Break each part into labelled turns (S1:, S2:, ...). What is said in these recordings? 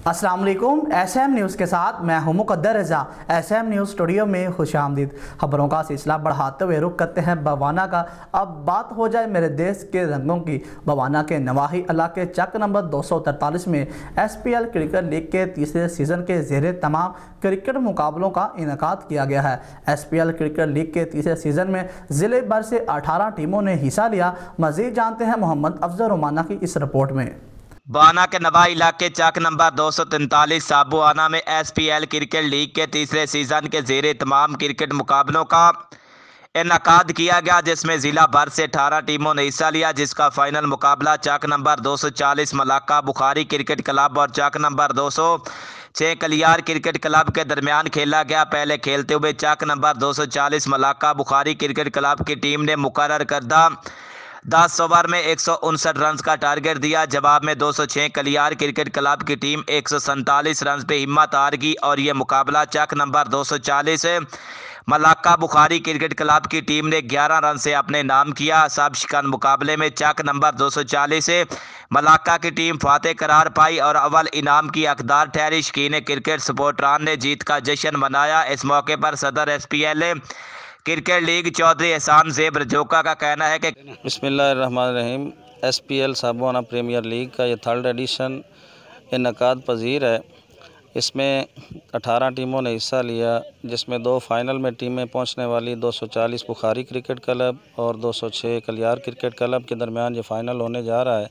S1: अस्सलाम वालेकुम। SM news के साथ मैं हूं मुक़द्दर रज़ा। SM न्यूज़ स्टूडियो में खुशामदीद। खबरों का सिलसिला बढ़ाते हुए रुख करते हैं बवाना का। अब बात हो जाए मेरे देश के रंगों की। बवाना के नवाही इलाके चक नंबर 243 में SPL क्रिकेट लीग के तीसरे सीज़न के ज़ेरे तमाम क्रिकेट मुकाबलों का इनेकाद किया गया है। SPL क्रिकेट लीग के तीसरे सीज़न में ज़िले भर से 18 टीमों ने हिस्सा लिया। मज़ीद जानते हैं मोहम्मद अफजल रोमाना की इस रिपोर्ट में।
S2: बवाना के नवाही इलाके चक नंबर 243 साबुआना में SPL क्रिकेट लीग के तीसरे सीजन के ज़ेरे तमाम क्रिकेट मुकाबलों का इनेकाद किया गया, जिसमें जिला भर से 18 टीमों ने हिस्सा लिया, जिसका फाइनल मुकाबला Chak number 240 Malaka Bukhari cricket club और Chak number 206 Kaliyar cricket club के दरमियान खेला गया। पहले खेलते हुए Chak number 240 Malaka Bukhari cricket club की टीम ने मुकर्रर करदा 10 ओवर में 159 रन का टारगेट दिया। जवाब में 206 कलियार क्रिकेट क्लब की टीम 147 रन पे हिम्मत हार गई और ये मुकाबला Chak number 240 Malaka Bukhari cricket club की टीम ने 11 रन से अपने नाम किया। सब शिकन मुकाबले में चक नंबर 240 मलाका की टीम फातेह करार पाई और अव्वल इनाम की हकदार ठहरी। शकीन क्रिकेट सपोर्टरान ने जीत का जश्न मनाया। इस मौके पर सदर SPL क्रिकेट लीग चौधरी एहसान ज़ेब रजौका का कहना है कि
S3: बिस्मिल्लाहिर्रहमानिर्रहीम। SPL साबुआना प्रीमियर लीग का ये थर्ड एडिशन इनेकाद पजीर है। इसमें 18 टीमों ने हिस्सा लिया, जिसमें 2 फाइनल में टीमें पहुंचने वाली 240 बुखारी क्रिकेट क्लब और 206 कलियार क्रिकेट क्लब के दरमियान ये फ़ाइनल होने जा रहा है।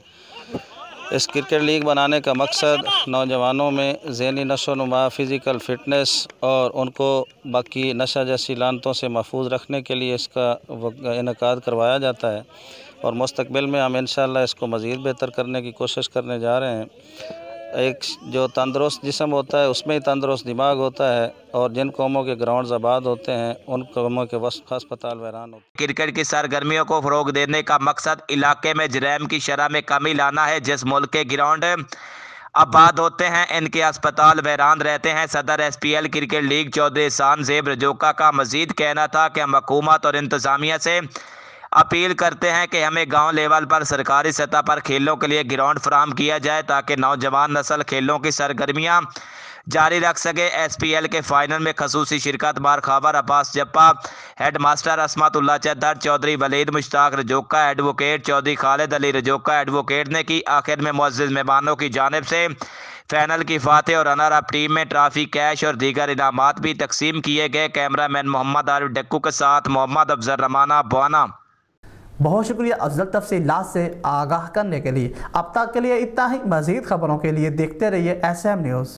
S3: इस क्रिकेट लीग बनाने का मकसद नौजवानों में ज़हनी नशोनुमा, फ़िज़िकल फ़िटनेस और उनको बाकी नशा जैसी लानतों से महफूज रखने के लिए इसका इनेकाद करवाया जाता है और मुस्तक़बिल में हम इंशाअल्लाह इसको मज़ीद बेहतर करने की कोशिश करने जा रहे हैं। एक जो तंदुरुस्त जिस्म होता है उसमें ही तंदुरुस्त दिमाग होता है और जिन कौमों के ग्राउंड्स आबाद होते हैं उन कौमों के वस्त अस्पताल वैरान होते हैं।
S2: क्रिकेट की सरगर्मियों को फ़रोग देने का मकसद इलाके में जराइम की शरह में कमी लाना है। जिस मुल्क के ग्राउंड आबाद होते हैं इनके अस्पताल वैरान रहते हैं। सदर SPL क्रिकेट लीग चौधरी एहसान ज़ेब रजौका का मजीद कहना था कि हम हुकूमत और इंतज़ामिया से अपील करते हैं कि हमें गांव लेवल पर सरकारी सतह पर खेलों के लिए ग्राउंड फराहम किया जाए ताकि नौजवान नस्ल खेलों की सरगर्मियां जारी रख सके। SPL के फाइनल में खसूसी शिरकत बारखाबर अब्बास जप्पा, हेड मास्टर असमतुल्लाह चद्दर, चौधरी वलीद मुश्ताक रजौका, एडवोकेट चौधरी खालिद अली रजौका एडवोकेट ने की। आखिर में मुअज़्ज़िज़ मेहमानों की जानिब से फाइनल की फातेह और रनर अप टीम में ट्रॉफी, कैश और दीगर इनामात भी तकसीम किए गए। कैमरामैन मोहम्मद आरिफ डक्कू के साथ मोहम्मद अफजल रमाना, बवाना।
S1: बहुत शुक्रिया अफजल तफसीलात से आगाह करने के लिए। अब तक के लिए इतना ही। मज़ीद खबरों के लिए देखते रहिए SM न्यूज़।